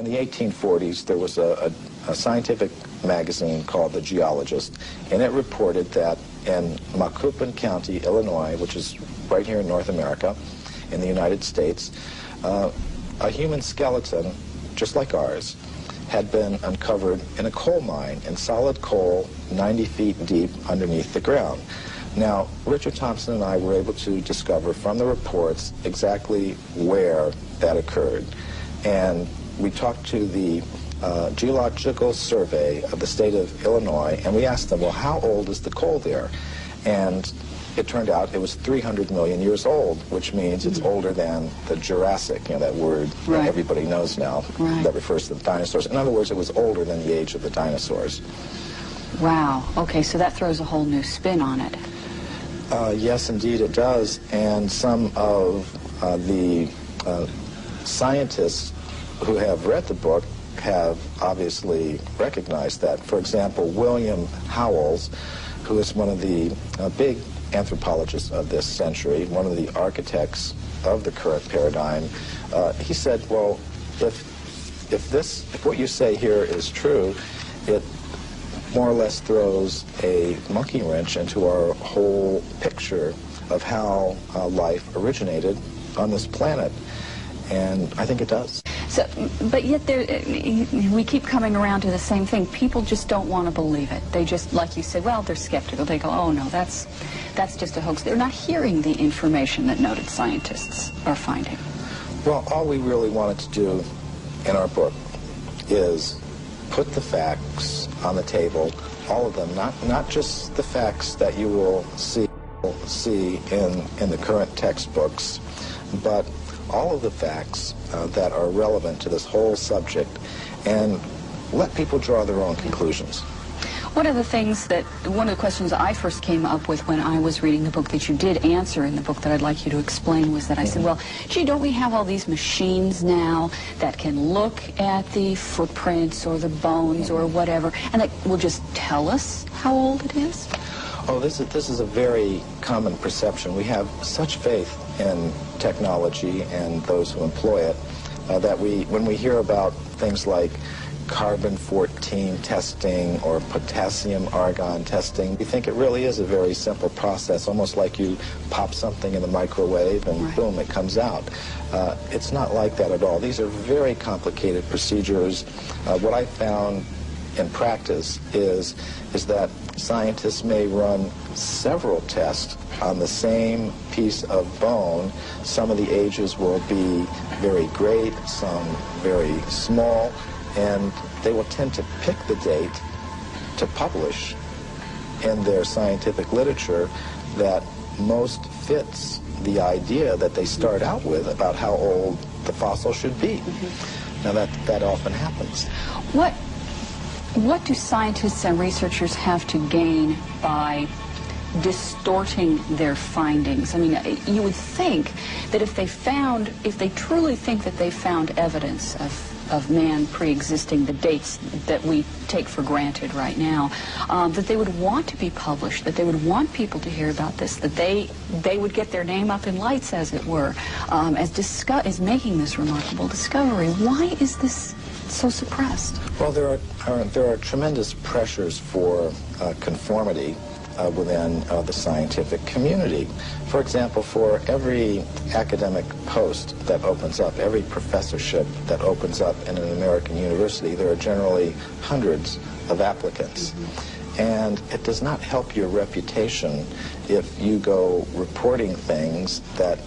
in the 1840s, there was a scientific magazine called The Geologist, and it reported that in Macoupin County, Illinois, which is right here in North America, in the United States, a human skeleton, just like ours, had been uncovered in a coal mine, in solid coal, 90 feet deep underneath the ground. Now, Richard Thompson and I were able to discover from the reports exactly where that occurred. And we talked to the Geological Survey of the state of Illinois, and we asked them, well, how old is the coal there? And it turned out it was 300 million years old, which means it's older than the Jurassic, you know, that word that everybody knows now, that refers to the dinosaurs. In other words, it was older than the age of the dinosaurs. Wow. Okay, so that throws a whole new spin on it. Yes, indeed it does. And some of the scientists who have read the book have obviously recognized that. For example, William Howells, who is one of the big anthropologists of this century, one of the architects of the current paradigm, he said, well, if what you say here is true, it more or less throws a monkey wrench into our whole picture of how life originated on this planet. And I think it does. So, but yet we keep coming around to the same thing. People just don't want to believe it. They just, like you said, well, they're skeptical. They go, oh no, that's just a hoax. They're not hearing the information that noted scientists are finding. Well, all we really wanted to do in our book is put the facts on the table, all of them, not just the facts that you will see in the current textbooks, but all of the facts that are relevant to this whole subject, and let people draw their own conclusions. One of the questions I first came up with when I was reading the book that you did answer in the book that I'd like you to explain was that I said, well, gee, don't we have all these machines now that can look at the footprints or the bones or whatever, and that will just tell us how old it is? Oh, this is a very common perception. We have such faith in technology and those who employ it that when we hear about things like carbon-14 testing or potassium-argon testing, we think it really is a very simple process, almost like you pop something in the microwave and boom, it comes out. It's not like that at all. These are very complicated procedures. What I found in practice is that scientists may run several tests on the same piece of bone. Some of the ages will be very great, some very small, and they will tend to pick the date to publish in their scientific literature that most fits the idea that they start out with about how old the fossil should be. Now that often happens. What do scientists and researchers have to gain by distorting their findings? I mean, you would think that if they truly think that they found evidence of man pre-existing the dates that we take for granted right now, that they would want to be published, that they would want people to hear about this, that they would get their name up in lights, as it were, as making this remarkable discovery. Why is this so suppressed? Well, there are tremendous pressures for conformity within the scientific community. For example, for every academic post that opens up, every professorship that opens up in an American university, there are generally hundreds of applicants. And it does not help your reputation if you go reporting things that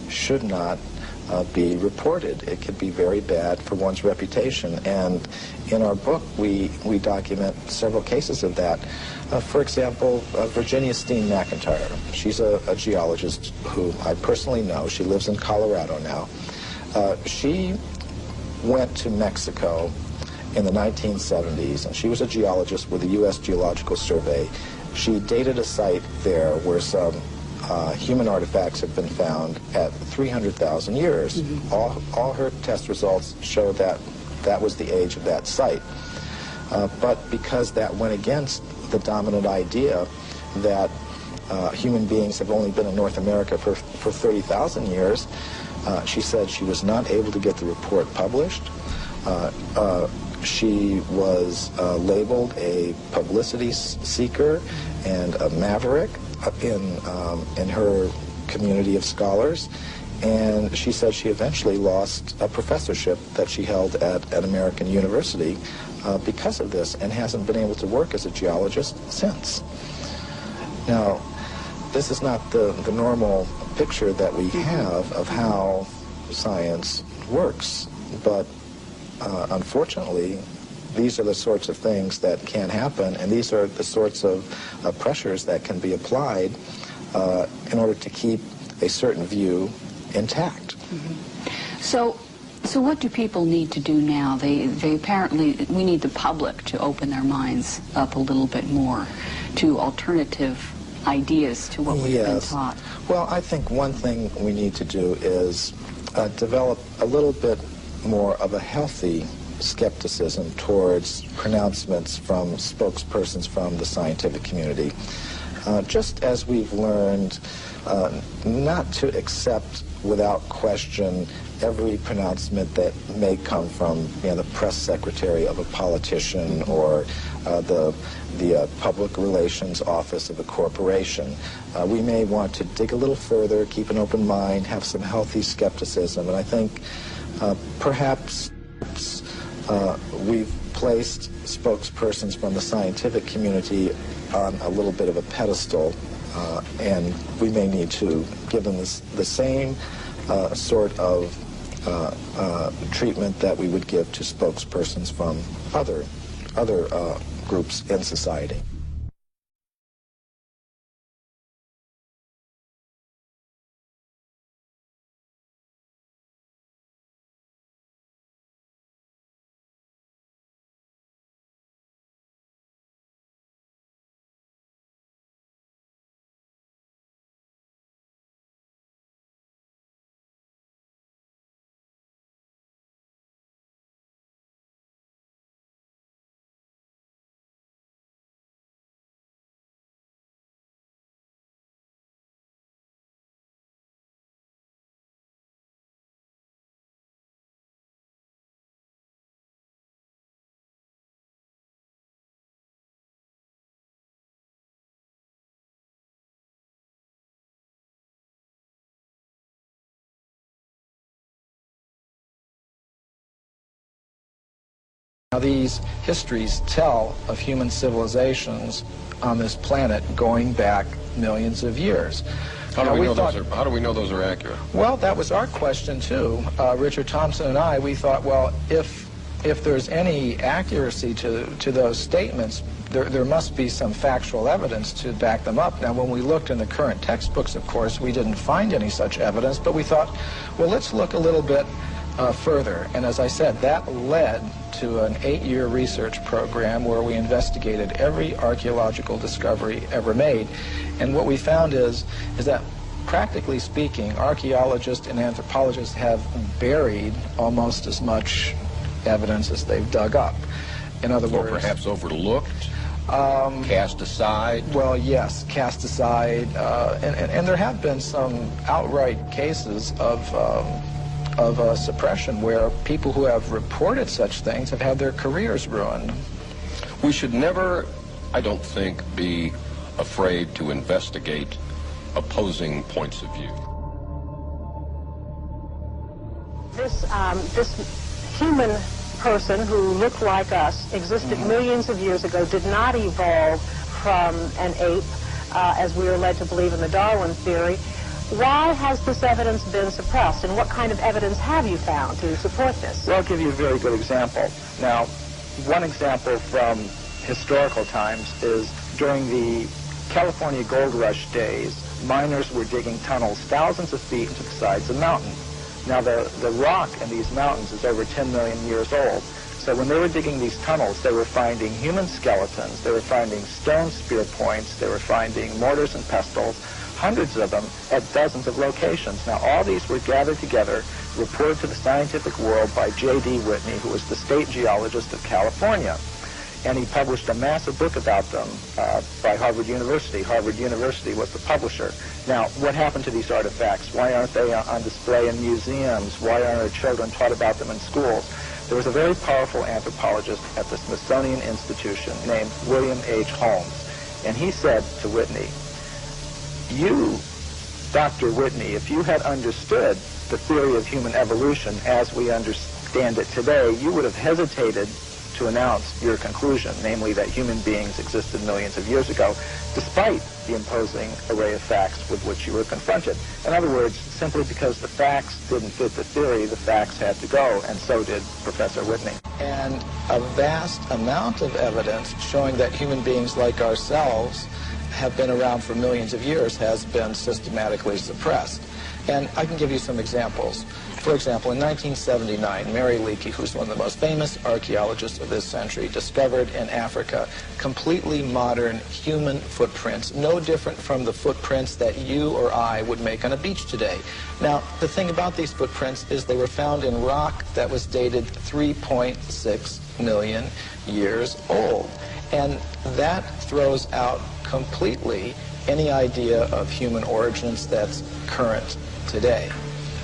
should not be reported. It could be very bad for one's reputation. And in our book, we document several cases of that. For example, Virginia Steen McIntyre. She's a geologist who I personally know. She lives in Colorado now. She went to Mexico in the 1970s, and she was a geologist with the U.S. Geological Survey. She dated a site there where some human artifacts have been found at 300,000 years. All her test results show that that was the age of that site. But because that went against the dominant idea that human beings have only been in North America for 30,000 years, she said she was not able to get the report published. She was labeled a publicity seeker and a maverick in her community of scholars, and she said she eventually lost a professorship that she held at an American university because of this, and hasn't been able to work as a geologist since. Now, this is not the normal picture that we have of how science works, but unfortunately, these are the sorts of things that can happen, and these are the sorts of pressures that can be applied in order to keep a certain view intact. Mm-hmm. So what do people need to do now? They apparently, we need the public to open their minds up a little bit more to alternative ideas to what we've been taught. Well, I think one thing we need to do is develop a little bit more of a healthy skepticism towards pronouncements from spokespersons from the scientific community. Just as we've learned not to accept without question every pronouncement that may come from the press secretary of a politician or the public relations office of a corporation. We may want to dig a little further, keep an open mind, have some healthy skepticism, and I think perhaps we've placed spokespersons from the scientific community on a little bit of a pedestal, and we may need to give them the same sort of treatment that we would give to spokespersons from other groups in society. Now, these histories tell of human civilizations on this planet going back millions of years. How do we know those are accurate? Well, that was our question too. Richard Thompson and I, we thought, well, if there's any accuracy to those statements, there must be some factual evidence to back them up. Now, when we looked in the current textbooks, of course, we didn't find any such evidence, but we thought, well, let's look a little bit further. And as I said, that led to an 8-year research program where we investigated every archaeological discovery ever made. And what we found is that, practically speaking, archaeologists and anthropologists have buried almost as much evidence as they've dug up. In other words, or perhaps overlooked, cast aside. Well, yes, cast aside, and there have been some outright cases of suppression where people who have reported such things have had their careers ruined. We should never, I don't think, be afraid to investigate opposing points of view. This human person who looked like us, existed millions of years ago, did not evolve from an ape, as we are led to believe in the Darwin theory. Why has this evidence been suppressed, and what kind of evidence have you found to support this? Well, I'll give you a very good example. Now, one example from historical times is during the California gold rush days, miners were digging tunnels thousands of feet into the sides of mountains. Now, the rock in these mountains is over 10 million years old. So when they were digging these tunnels, they were finding human skeletons, they were finding stone spear points, they were finding mortars and pestles, hundreds of them at dozens of locations. Now, all these were gathered together, reported to the scientific world by J.D. Whitney, who was the state geologist of California. And he published a massive book about them by Harvard University. Harvard University was the publisher. Now, what happened to these artifacts? Why aren't they on display in museums? Why aren't our children taught about them in schools? There was a very powerful anthropologist at the Smithsonian Institution named William H. Holmes, and he said to Whitney, "You, Dr. Whitney, if you had understood the theory of human evolution as we understand it today, you would have hesitated to announce your conclusion, namely that human beings existed millions of years ago, despite the imposing array of facts with which you were confronted." In other words, simply because the facts didn't fit the theory, the facts had to go, and so did Professor Whitney. And a vast amount of evidence showing that human beings like ourselves have been around for millions of years has been systematically suppressed. And I can give you some examples. For example, in 1979, Mary Leakey, who's one of the most famous archaeologists of this century, discovered in Africa completely modern human footprints, no different from the footprints that you or I would make on a beach today. Now, the thing about these footprints is they were found in rock that was dated 3.6 million years old. And that throws out completely any idea of human origins that's current today.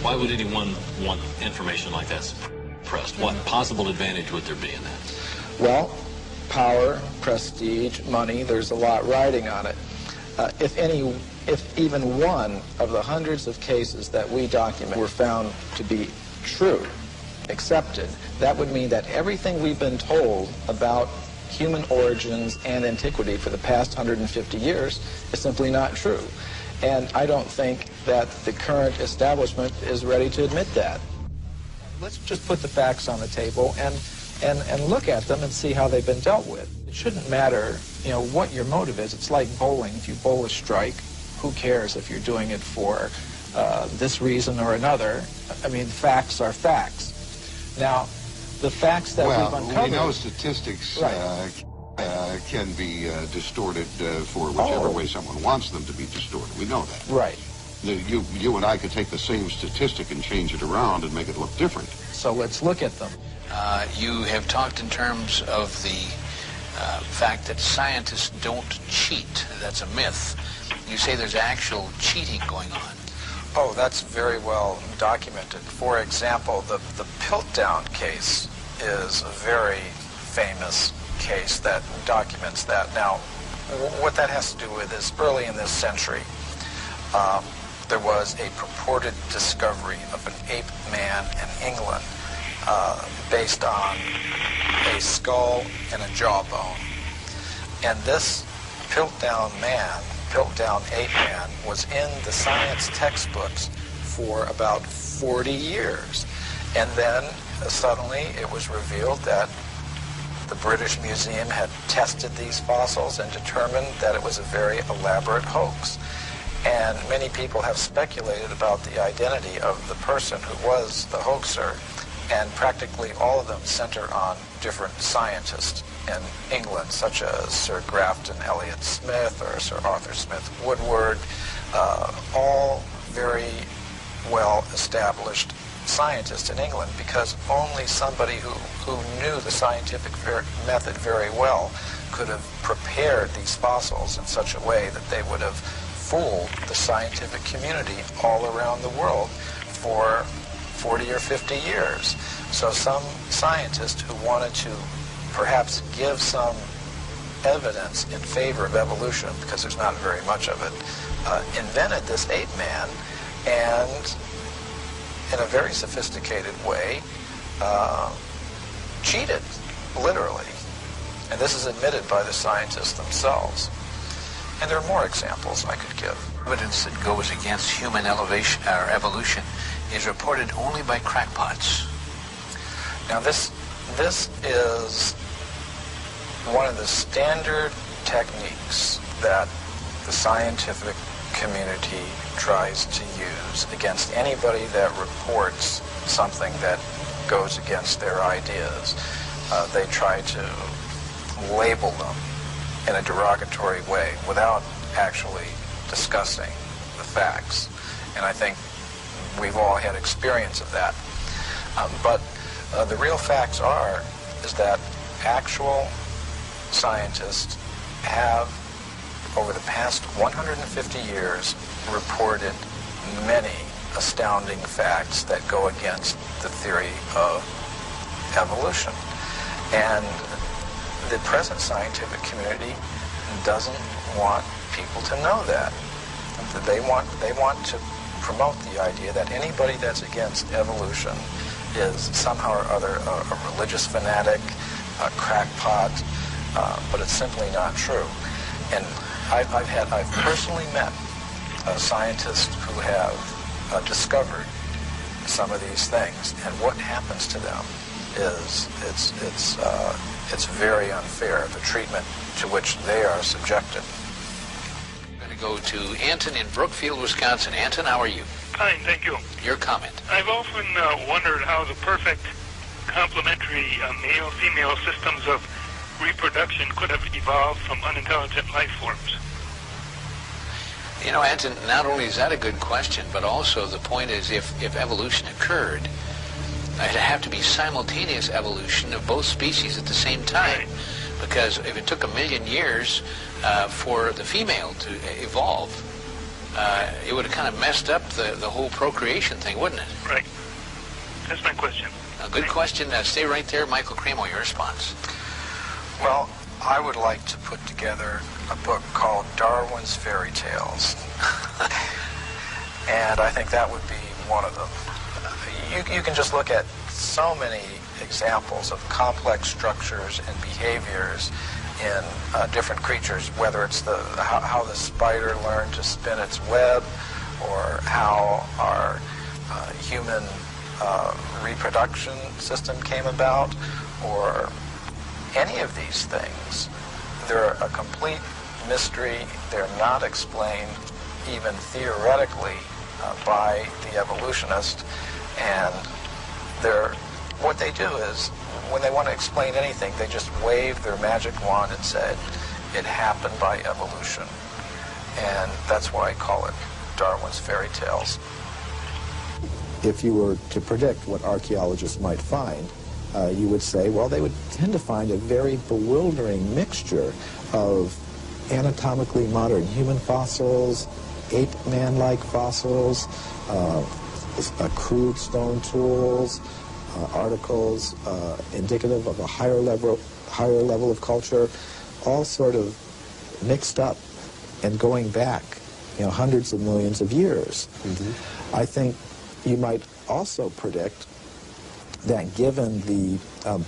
Why would anyone want information like that suppressed? What possible advantage would there be in that? Well, power, prestige, money, there's a lot riding on it. If even one of the hundreds of cases that we document were found to be true, accepted, that would mean that everything we've been told about human origins and antiquity for the past 150 years is simply not true. And I don't think that the current establishment is ready to admit that. Let's just put the facts on the table and look at them and see how they've been dealt with. It shouldn't matter, what your motive is. It's like bowling. If you bowl a strike, who cares if you're doing it for this reason or another? I mean, facts are facts. Now, the facts that we've uncovered... we know statistics can be distorted for whichever way someone wants them to be distorted. We know that. Right. You and I could take the same statistic and change it around and make it look different. So let's look at them. You have talked in terms of the fact that scientists don't cheat. That's a myth. You say there's actual cheating going on. Oh, that's very well documented. For example, the Piltdown case is a very famous case that documents that. Now, what that has to do with is early in this century, there was a purported discovery of an ape man in England based on a skull and a jawbone. And this Piltdown ape man, was in the science textbooks for about 40 years. And then suddenly it was revealed that the British Museum had tested these fossils and determined that it was a very elaborate hoax. And many people have speculated about the identity of the person who was the hoaxer, and practically all of them center on different scientists in England, such as Sir Grafton Elliott Smith or Sir Arthur Smith Woodward, all very well-established scientists in England, because only somebody who knew the scientific method very well could have prepared these fossils in such a way that they would have fooled the scientific community all around the world for 40 or 50 years. So some scientist who wanted to perhaps give some evidence in favor of evolution, because there's not very much of it, invented this ape man, and in a very sophisticated way cheated, literally. And this is admitted by the scientists themselves. And there are more examples I could give. Evidence that goes against human evolution is reported only by crackpots. Now this is one of the standard techniques that the scientific community tries to use against anybody that reports something that goes against their ideas. They try to label them in a derogatory way without actually discussing the facts. And I think we've all had experience of that. But the real facts is that actual scientists have, over the past 150 years, reported many astounding facts that go against the theory of evolution. And the present scientific community doesn't want people to know that. They want to promote the idea that anybody that's against evolution is somehow or other a religious fanatic, a crackpot, but it's simply not true. And I've personally met scientists who have discovered some of these things, and what happens to them is it's very unfair, the treatment to which they are subjected. I'm going to go to Anton in Brookfield, Wisconsin. Anton, how are you? Fine, thank you. Your comment. I've often wondered how the perfect complementary male-female systems of reproduction could have evolved from unintelligent life forms. You know, Anton, not only is that a good question, but also the point is if evolution occurred, it'd have to be simultaneous evolution of both species at the same time. Because if it took 1 million years for the female to evolve, it would have kind of messed up the whole procreation thing, wouldn't it? Right. That's my question. A good question. Stay right there. Michael Cremo, your response. Well, I would like to put together a book called Darwin's Fairy Tales. And I think that would be one of them. You can just look at so many examples of complex structures and behaviors in different creatures, whether it's how the spider learned to spin its web, or how our human reproduction system came about, or any of these things. They're a complete mystery. They're not explained even theoretically by the evolutionist, and what they do is, when they want to explain anything, they just wave their magic wand and said, it happened by evolution. And that's why I call it Darwin's Fairy Tales. If you were to predict what archaeologists might find, you would say, well, they would tend to find a very bewildering mixture of anatomically modern human fossils, ape-man-like fossils, crude stone tools, articles indicative of a higher level of culture, all sort of mixed up and going back, hundreds of millions of years. Mm-hmm. I think you might also predict that given the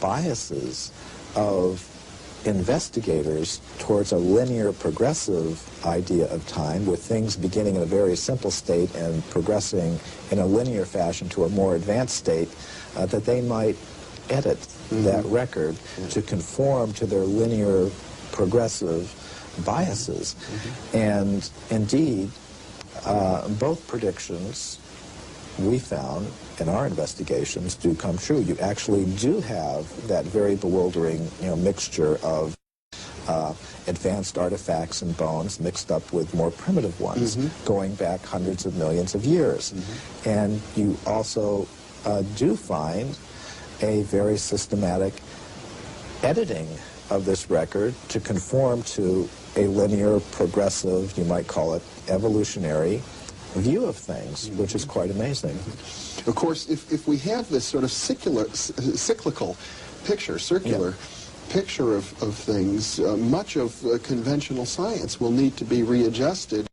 biases of investigators towards a linear progressive idea of time, with things beginning in a very simple state and progressing in a linear fashion to a more advanced state, that they might edit that record to conform to their linear progressive biases. And indeed, both predictions we found in our investigations do come true. You actually do have that very bewildering, mixture of advanced artifacts and bones mixed up with more primitive ones, going back hundreds of millions of years. And you also do find a very systematic editing of this record to conform to a linear, progressive, you might call it evolutionary view of things, which is quite amazing. Of course, if we have this sort of cyclical picture, circular picture of things, much of conventional science will need to be readjusted.